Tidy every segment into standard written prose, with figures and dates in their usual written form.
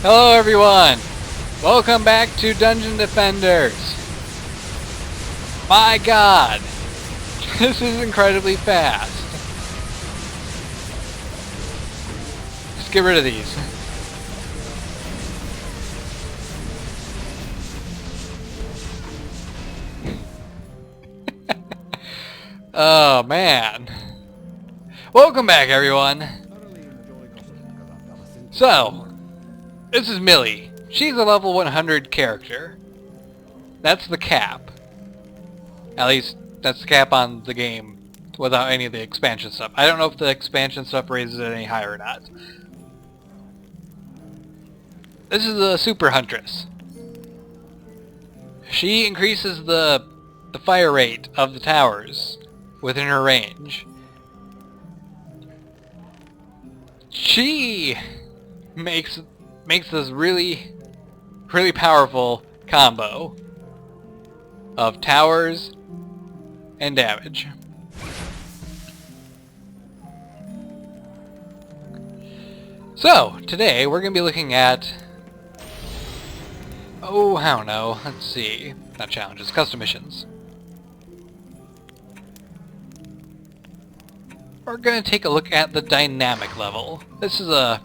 Hello everyone! Welcome back to Dungeon Defenders! My god! This is incredibly fast! Just get rid of these. Oh man! Welcome back everyone! So, this is Millie. She's a level 100 character. That's the cap. At least, that's the cap on the game without any of the expansion stuff. I don't know if the expansion stuff raises it any higher or not. This is a super huntress. She increases the fire rate of the towers within her range. She makes this really powerful combo of towers and damage. So, today we're going to be looking at... oh, I don't know. Let's see. Not challenges, custom missions. We're going to take a look at the dynamic level. This is a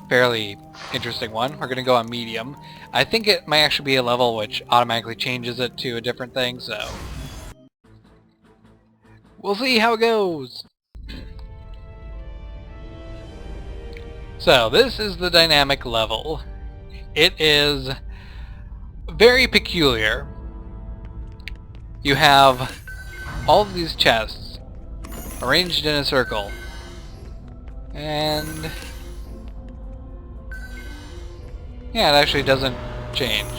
fairly interesting one. We're going to go on medium. I think it might actually be a level which automatically changes it to a different thing, so... we'll see how it goes! So, this is the dynamic level. It is very peculiar. You have all of these chests arranged in a circle. And... yeah, it actually doesn't change.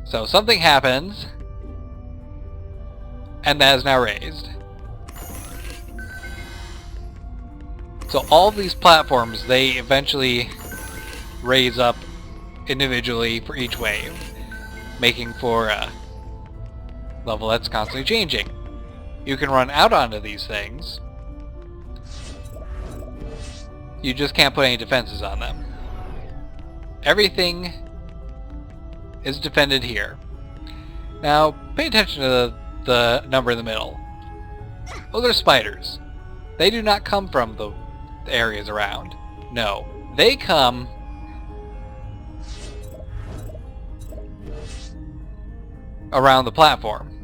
So something happens, and that is now raised. So all these platforms, they eventually raise up individually for each wave, making for a level that's constantly changing. You can run out onto these things. You just can't put any defenses on them. Everything is defended here. Now, pay attention to the number in the middle. Those are spiders. They do not come from the areas around. No, they come around the platform.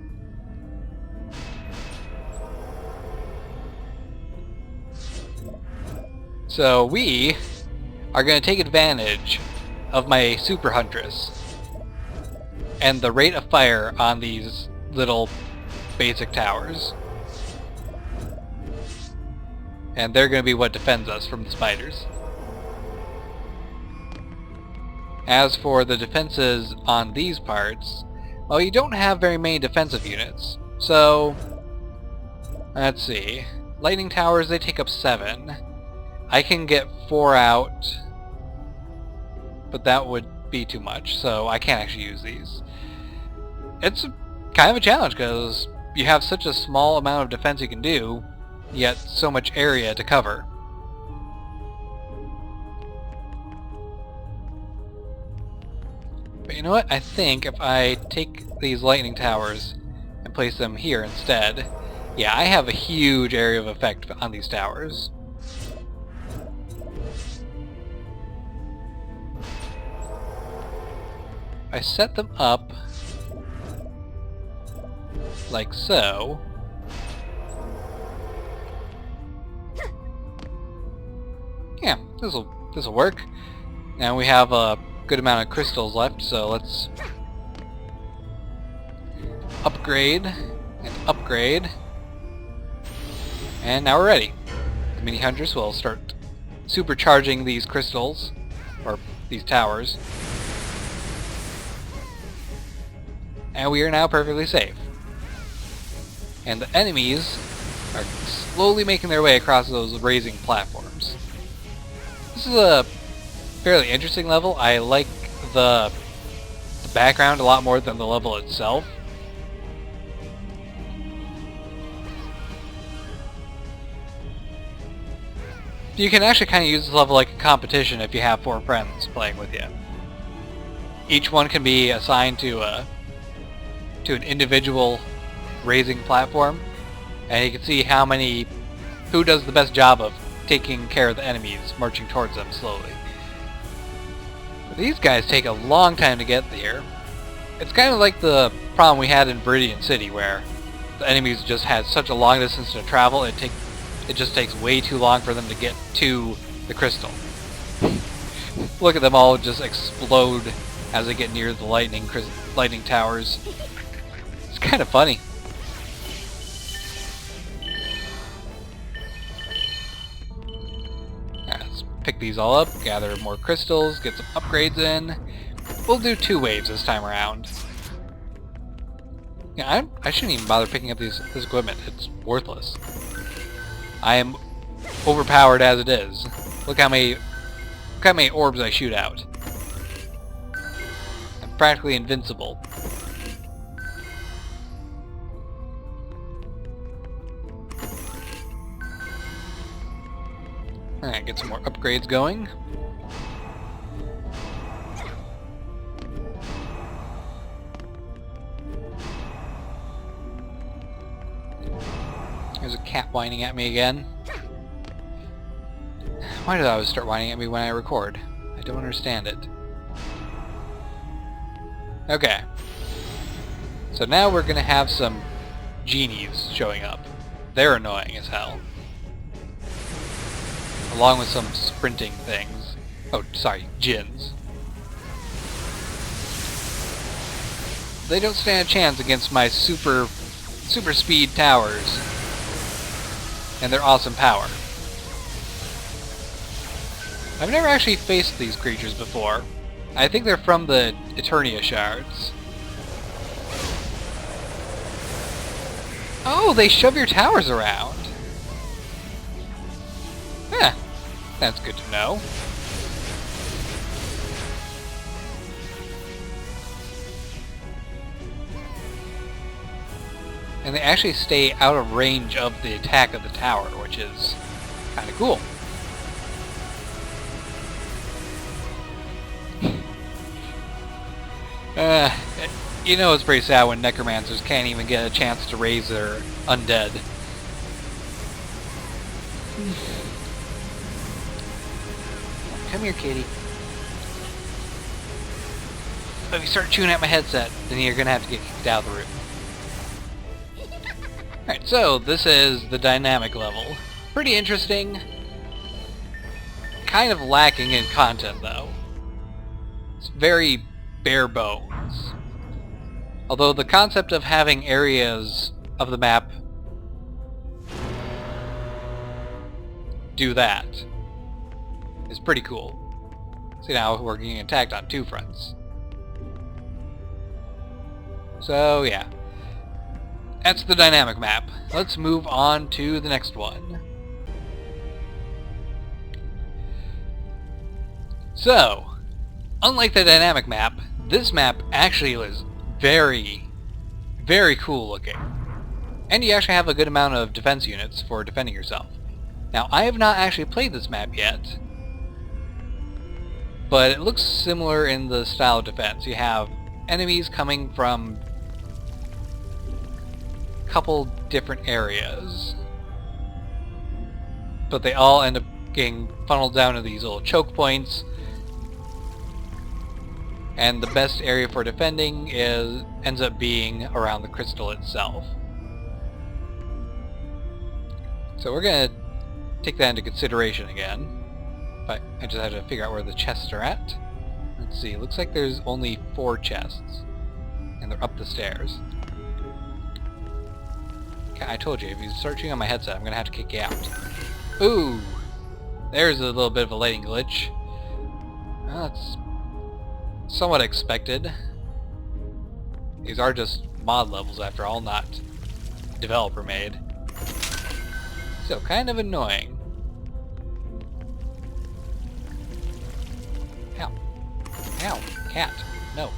So we are going to take advantage of my super huntress and the rate of fire on these little basic towers. And they're going to be what defends us from the spiders. As for the defenses on these parts, well, you don't have very many defensive units. So, let's see. Lightning towers, they take up 7. I can get 4 out, but that would be too much, so I can't actually use these. It's kind of a challenge because you have such a small amount of defense you can do, yet so much area to cover. But you know what? I think if I take these lightning towers and place them here instead, yeah, I have a huge area of effect on these towers. I set them up like so. Yeah, this'll work. Now we have a good amount of crystals left, so let's upgrade and upgrade. And now we're ready. The mini hunters will start supercharging these crystals, or these towers. And we are now perfectly safe. And the enemies are slowly making their way across those raising platforms. This is a fairly interesting level. I like the background a lot more than the level itself. You can actually kind of use this level like a competition if you have 4 friends playing with you. Each one can be assigned to an individual raising platform, and you can see who does the best job of taking care of the enemies, marching towards them slowly. But these guys take a long time to get there. It's kind of like the problem we had in Viridian City, where the enemies just had such a long distance to travel, it just takes way too long for them to get to the crystal. Look at them all just explode as they get near the lightning towers. It's kind of funny. Let's pick these all up, gather more crystals, get some upgrades in. We'll do 2 waves this time around. Yeah, I shouldn't even bother picking up this equipment. It's worthless. I am overpowered as it is. Look how many orbs I shoot out. I'm practically invincible. Alright, get some more upgrades going. There's a cat whining at me again. Why does it always start whining at me when I record? I don't understand it. Okay. So now we're gonna have some genies showing up. They're annoying as hell. Along with some sprinting things. Oh, sorry, djinns. They don't stand a chance against my super speed towers and their awesome power. I've never actually faced these creatures before. I think they're from the Eternia shards. Oh, they shove your towers around. Huh. That's good to know. And they actually stay out of range of the attack of the tower, which is kind of cool. You know it's pretty sad when necromancers can't even get a chance to raise their undead. Come here, kitty. If you start chewing at my headset, then you're gonna have to get kicked out of the room. Alright, so this is the dynamic level. Pretty interesting. Kind of lacking in content, though. It's very bare bones. Although the concept of having areas of the map do that is pretty cool. See, now we're getting attacked on 2 fronts. So, yeah. That's the dynamic map. Let's move on to the next one. So, unlike the dynamic map, this map actually is very, very cool looking. And you actually have a good amount of defense units for defending yourself. Now, I have not actually played this map yet, but it looks similar in the style of defense. You have enemies coming from a couple different areas, but they all end up getting funneled down to these little choke points. And the best area for defending ends up being around the crystal itself. So we're going to take that into consideration again. But I just have to figure out where the chests are at. Let's see, looks like there's only 4 chests. And they're up the stairs. Okay, I told you, if you start chewing on my headset, I'm going to have to kick you out. Ooh! There's a little bit of a lighting glitch. Well, that's somewhat expected. These are just mod levels after all, not developer made. So kind of annoying. Ow. Ow. Cat. No.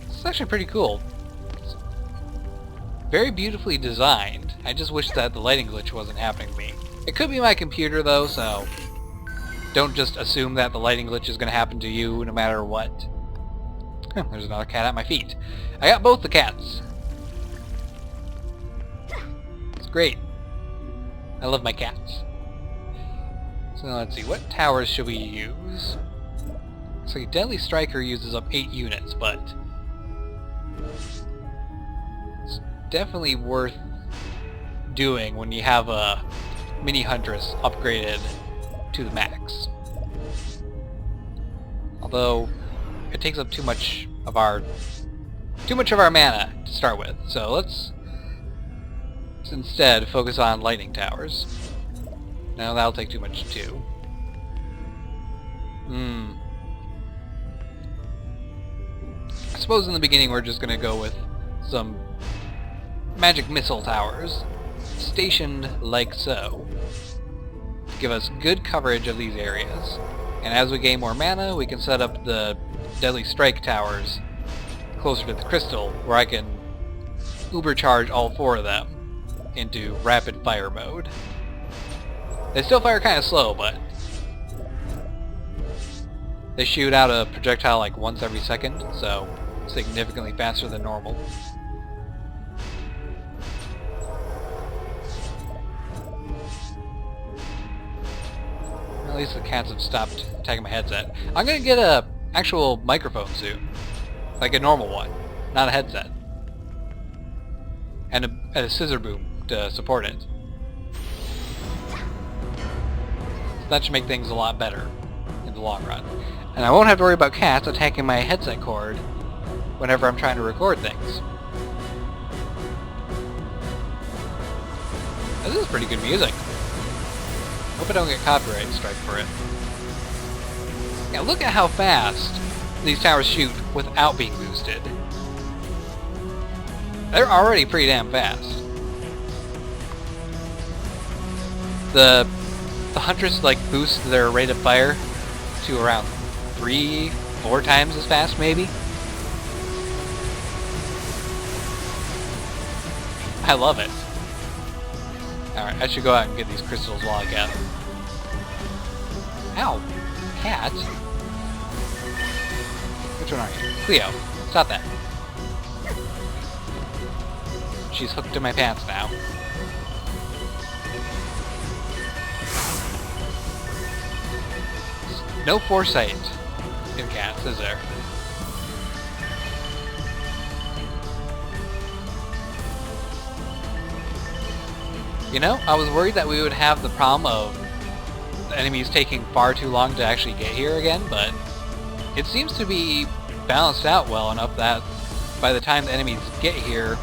It's actually pretty cool. very beautifully designed. I just wish that the lighting glitch wasn't happening to me. It could be my computer though, so don't just assume that the lighting glitch is going to happen to you no matter what. There's another cat at my feet. I got both the cats. It's great. I love my cats. So let's see, what towers should we use? So Deadly Striker uses up 8 units, but it's definitely worth doing when you have a Mini Huntress upgraded to the max. Although it takes up too much of our mana to start with. So let's instead focus on lightning towers. No, that'll take too much too. I suppose in the beginning we're just gonna go with some magic missile towers, stationed like so, to give us good coverage of these areas. And as we gain more mana, we can set up the Deadly Strike towers closer to the crystal, where I can ubercharge all 4 of them into rapid fire mode. They still fire kind of slow, but they shoot out a projectile like once every second, so significantly faster than normal. At least the cats have stopped attacking my headset. I'm gonna get a actual microphone soon, like a normal one, not a headset, and a scissor boom to support it. So that should make things a lot better in the long run. And I won't have to worry about cats attacking my headset cord whenever I'm trying to record things. This is pretty good music. Hope I don't get copyright strike for it. Yeah, look at how fast these towers shoot without being boosted. They're already pretty damn fast. The Huntress like boosts their rate of fire to around 3-4 times as fast, maybe. I love it. Alright, I should go out and get these crystals while I can. Ow! Cat? Which one are you? Cleo, stop that. She's hooked to my pants now. No foresight in cats, is there? You know, I was worried that we would have the problem of the enemies taking far too long to actually get here again, but it seems to be balanced out well enough that by the time the enemies get here,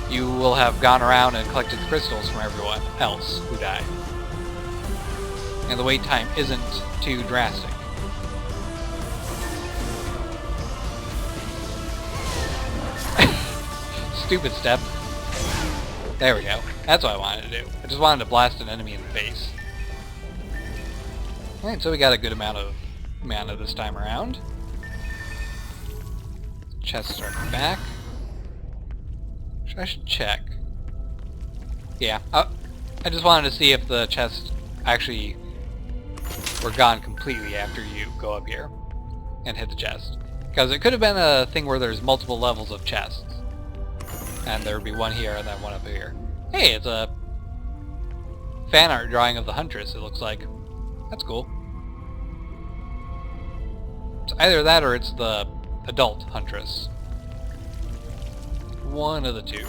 you will have gone around and collected crystals from everyone else who died. And the wait time isn't too drastic. Stupid step. There we go. That's what I wanted to do. I just wanted to blast an enemy in the face. Alright, so we got a good amount of mana this time around. Chests are back. I should check. Yeah, I just wanted to see if the chests actually were gone completely after you go up here and hit the chest. Because it could have been a thing where there's multiple levels of chests. And there would be one here and then one up here. Hey, it's a fan art drawing of the Huntress, it looks like. That's cool. It's either that or it's the adult Huntress. One of the two.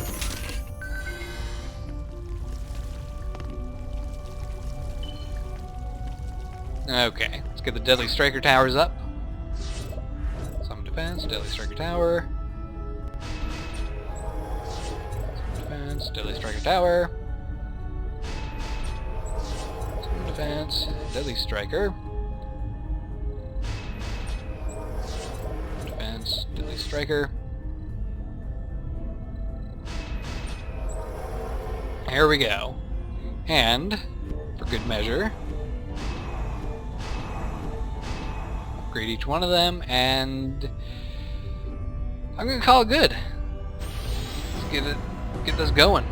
Okay, let's get the Deadly Striker towers up. Some defense, Deadly Striker tower. Some defense, Deadly Striker tower. Some defense, Deadly Striker. Defense, Deadly Striker. Here we go. And, for good measure, upgrade each one of them, and I'm gonna call it good. get this going.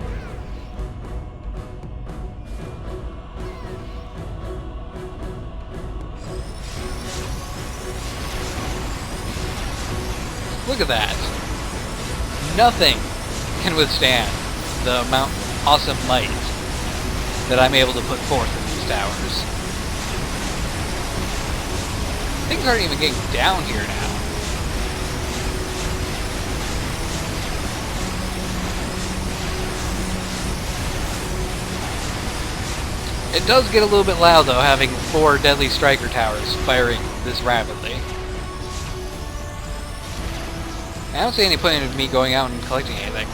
Look at that. Nothing can withstand the amount of awesome light that I'm able to put forth in these towers. Things aren't even getting down here now. It does get a little bit loud though, having 4 deadly striker towers firing this rapidly. I don't see any point in me going out and collecting anything.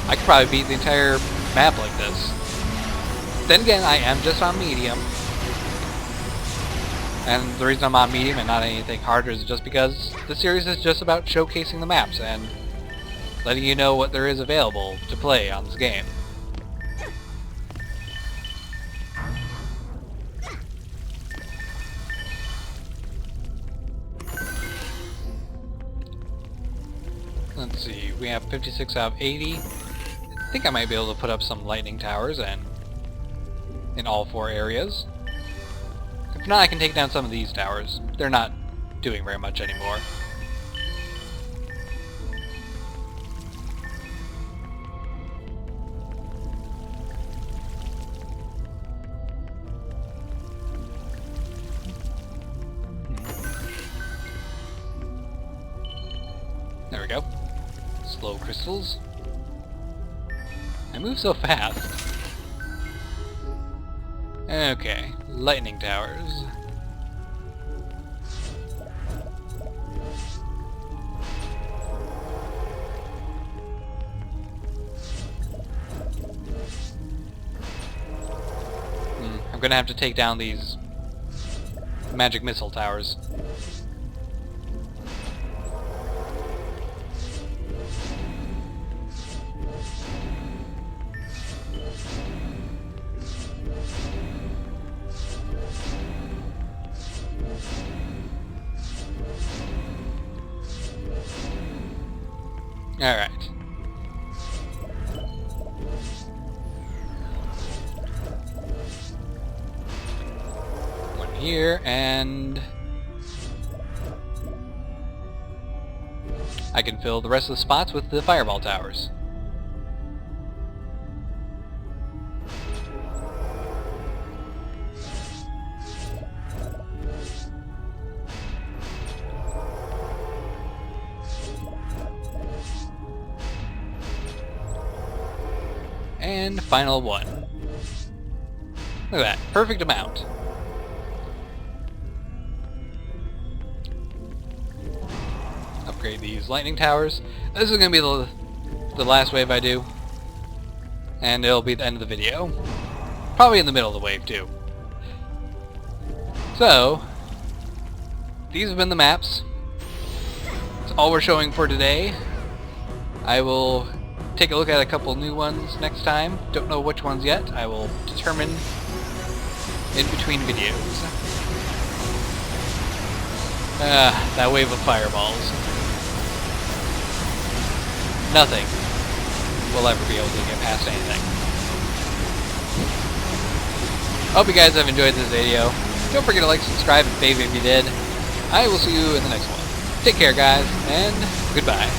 I could probably beat the entire map like this. Then again, I am just on medium. And the reason I'm on medium and not anything harder is just because the series is just about showcasing the maps and letting you know what there is available to play on this game. Let's see, we have 56 out of 80. I think I might be able to put up some lightning towers and in all 4 areas. If not, I can take down some of these towers. They're not doing very much anymore. There we go. Slow crystals. I move so fast. Okay, lightning towers. I'm gonna have to take down these magic missile towers. Alright. One here, and I can fill the rest of the spots with the fireball towers. And final one. Look at that. Perfect amount. Upgrade these lightning towers. This is going to be the last wave I do. And it'll be the end of the video. Probably in the middle of the wave too. So, these have been the maps. That's all we're showing for today. I will take a look at a couple new ones next time. Don't know which ones yet. I will determine in between videos. That wave of fireballs. Nothing will ever be able to get past anything. Hope you guys have enjoyed this video. Don't forget to like, subscribe, and fave if you did. I will see you in the next one. Take care, guys, and goodbye.